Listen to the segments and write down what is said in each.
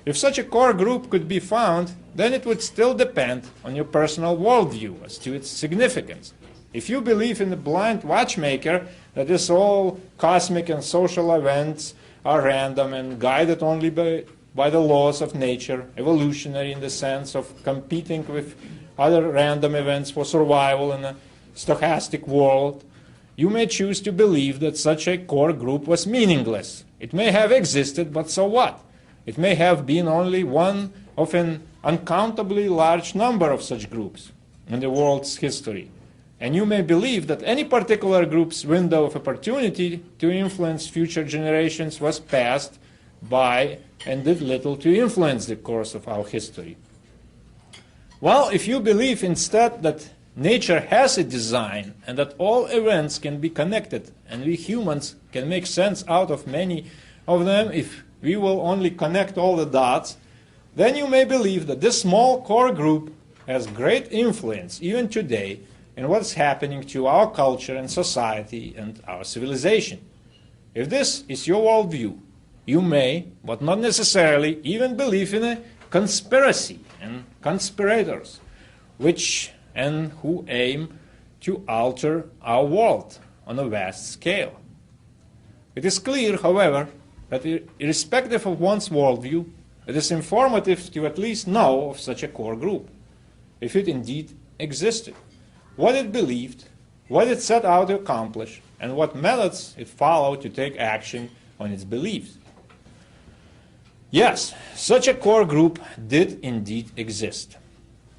If such a core group could be found, then it would still depend on your personal worldview as to its significance. If you believe in the blind watchmaker, that is, all cosmic and social events are random and guided only by the laws of nature, evolutionary in the sense of competing with other random events for survival in a stochastic world, you may choose to believe that such a core group was meaningless. It may have existed, but so what? It may have been only one of an uncountably large number of such groups in the world's history. And you may believe that any particular group's window of opportunity to influence future generations was passed by and did little to influence the course of our history. Well, if you believe instead that nature has a design and that all events can be connected and we humans can make sense out of many of them if we will only connect all the dots, then you may believe that this small core group has great influence even today in what's happening to our culture and society and our civilization. If this is your worldview, you may, but not necessarily, even believe in a conspiracy and conspirators, which and who aim to alter our world on a vast scale. It is clear, however, that irrespective of one's worldview, it is informative to at least know of such a core group, if it indeed existed, what it believed, what it set out to accomplish, and what methods it followed to take action on its beliefs. Yes, such a core group did indeed exist.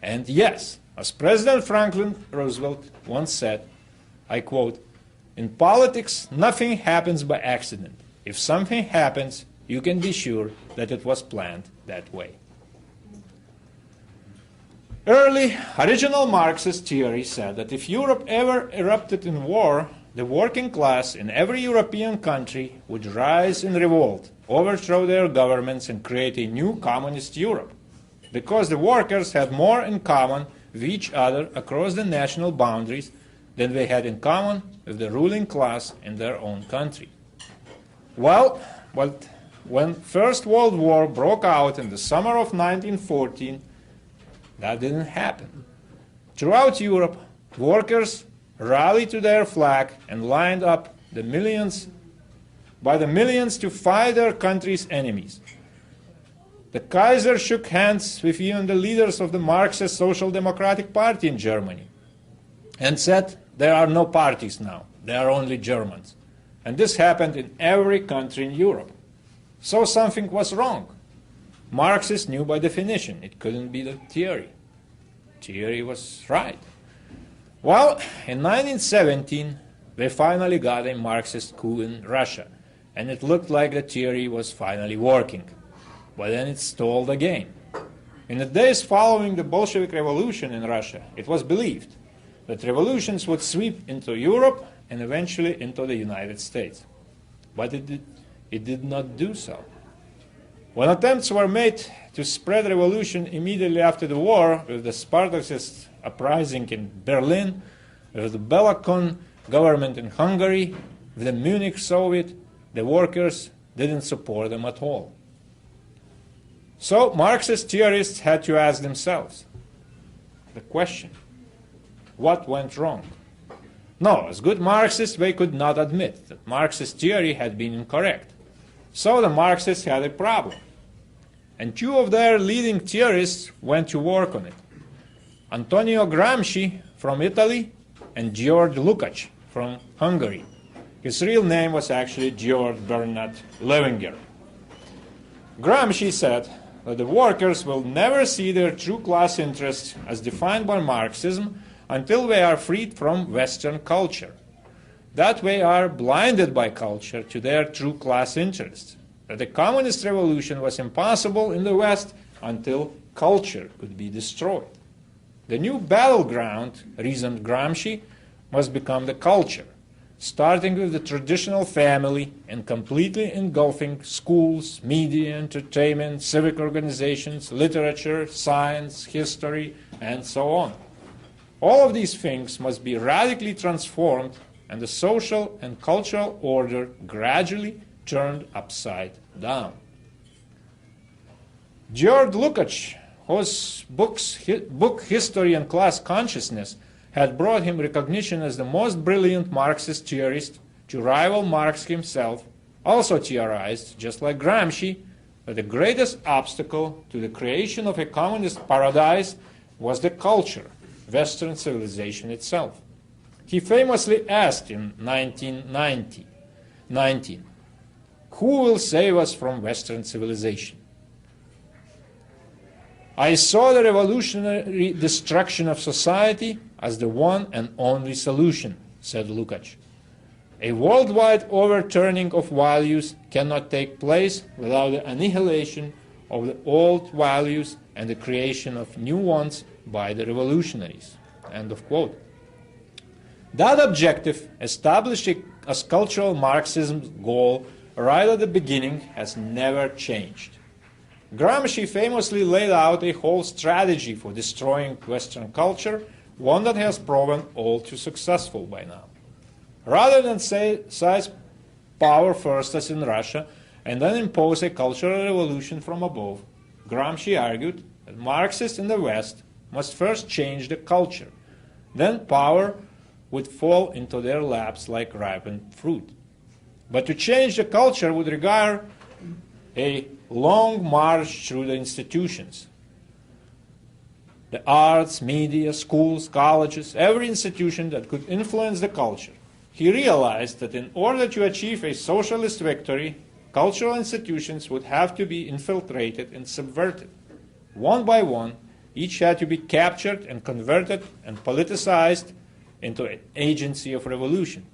And yes, as President Franklin Roosevelt once said, I quote, "In politics, nothing happens by accident. If something happens, you can be sure that it was planned that way." Early, original Marxist theory said that if Europe ever erupted in war, the working class in every European country would rise in revolt, overthrow their governments, and create a new communist Europe, because the workers had more in common with each other across the national boundaries than they had in common with the ruling class in their own country. Well, but when First World War broke out in the summer of 1914, that didn't happen. Throughout Europe, workers rallied to their flag and lined up by the millions to fight their country's enemies. The Kaiser shook hands with even the leaders of the Marxist Social Democratic Party in Germany and said, "There are no parties now, there are only Germans." And this happened in every country in Europe. So something was wrong. Marxists knew by definition it couldn't be the theory. Theory was right. Well, in 1917, they finally got a Marxist coup in Russia, and it looked like the theory was finally working. But then it stalled again. In the days following the Bolshevik Revolution in Russia, it was believed that revolutions would sweep into Europe and eventually into the United States. But it did not do so. When attempts were made to spread revolution immediately after the war, with the Spartacist uprising in Berlin, with the Belakon government in Hungary, with the Munich Soviet, the workers didn't support them at all. So Marxist theorists had to ask themselves the question, what went wrong? No, as good Marxists, they could not admit that Marxist theory had been incorrect. So the Marxists had a problem. And two of their leading theorists went to work on it. Antonio Gramsci from Italy and George Lukács from Hungary. His real name was actually George Bernard Levinger. Gramsci said that the workers will never see their true class interests as defined by Marxism until they are freed from Western culture. That they are blinded by culture to their true class interests. That the communist revolution was impossible in the West until culture could be destroyed. The new battleground, reasoned Gramsci, must become the culture, starting with the traditional family and completely engulfing schools, media, entertainment, civic organizations, literature, science, history, and so on. All of these things must be radically transformed and the social and cultural order gradually turned upside down. George Lukács, whose book History and Class Consciousness had brought him recognition as the most brilliant Marxist theorist to rival Marx himself, also theorized, just like Gramsci, that the greatest obstacle to the creation of a communist paradise was the culture, Western civilization itself. He famously asked in 1919, "Who will save us from Western civilization?" "I saw the revolutionary destruction of society as the one and only solution," said Lukács. "A worldwide overturning of values cannot take place without the annihilation of the old values and the creation of new ones by the revolutionaries." End of quote. That objective, established as cultural Marxism's goal right at the beginning, has never changed. Gramsci famously laid out a whole strategy for destroying Western culture, one that has proven all too successful by now. Rather than seize power first as in Russia and then impose a cultural revolution from above, Gramsci argued that Marxists in the West must first change the culture. Then power would fall into their laps like ripened fruit. But to change the culture would require a long march through the institutions. The arts, media, schools, colleges, every institution that could influence the culture. He realized that in order to achieve a socialist victory, cultural institutions would have to be infiltrated and subverted. One by one, each had to be captured and converted and politicized into an agency of revolution.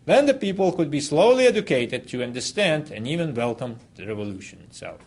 Then the people could be slowly educated to understand and even welcome the revolution itself.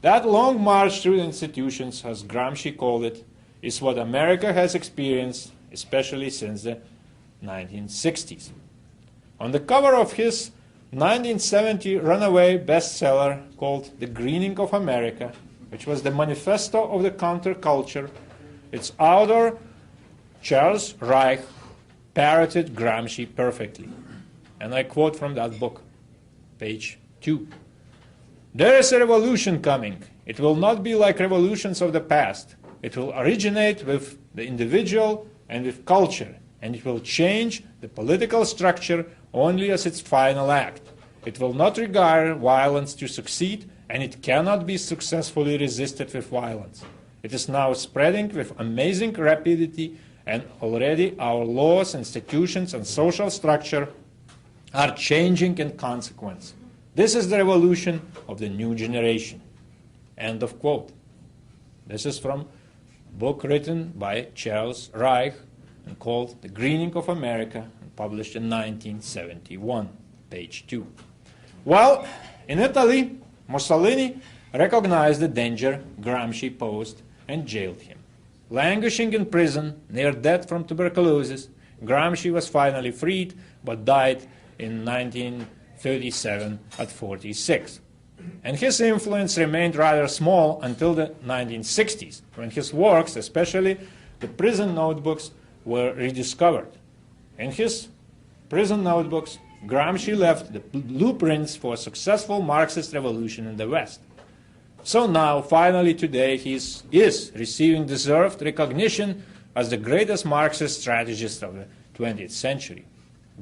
That long march through the institutions, as Gramsci called it, is what America has experienced, especially since the 1960s. On the cover of his 1970 runaway bestseller called The Greening of America, which was the manifesto of the counterculture, its author, Charles Reich, parroted Gramsci perfectly. And I quote from that book, page 2. "There is a revolution coming. It will not be like revolutions of the past. It will originate with the individual and with culture, and it will change the political structure only as its final act. It will not require violence to succeed, and it cannot be successfully resisted with violence. It is now spreading with amazing rapidity, and already our laws, institutions, and social structure are changing in consequence. This is the revolution of the new generation." End of quote. This is from a book written by Charles Reich and called The Greening of America, and published in 1971, page 2. Well, in Italy, Mussolini recognized the danger Gramsci posed and jailed him. Languishing in prison, near death from tuberculosis, Gramsci was finally freed, but died in 1937 at 46. And his influence remained rather small until the 1960s, when his works, especially the prison notebooks, were rediscovered. In his prison notebooks, Gramsci left the blueprints for a successful Marxist revolution in the West. So now, finally today, he is receiving deserved recognition as the greatest Marxist strategist of the 20th century.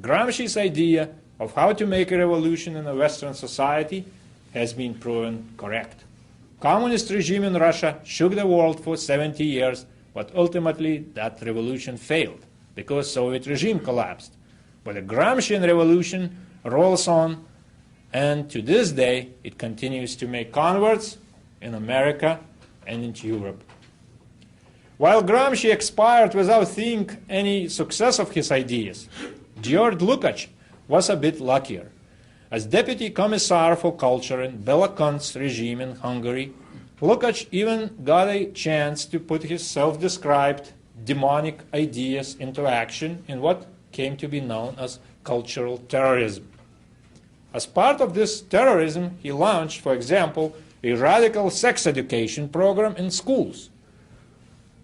Gramsci's idea of how to make a revolution in a Western society has been proven correct. Communist regime in Russia shook the world for 70 years, but ultimately that revolution failed because Soviet regime collapsed. But the Gramscian revolution rolls on, and to this day it continues to make converts in America and into Europe. While Gramsci expired without seeing any success of his ideas, George Lukács was a bit luckier. As Deputy Commissar for Culture in Bela Kun's regime in Hungary, Lukács even got a chance to put his self-described demonic ideas into action in what came to be known as cultural terrorism. As part of this terrorism, he launched, for example, a radical sex education program in schools.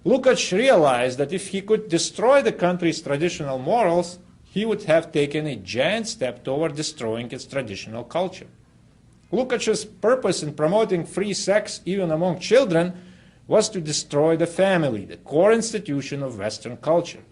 Lukács realized that if he could destroy the country's traditional morals, he would have taken a giant step toward destroying its traditional culture. Lukács's purpose in promoting free sex even among children was to destroy the family, the core institution of Western culture.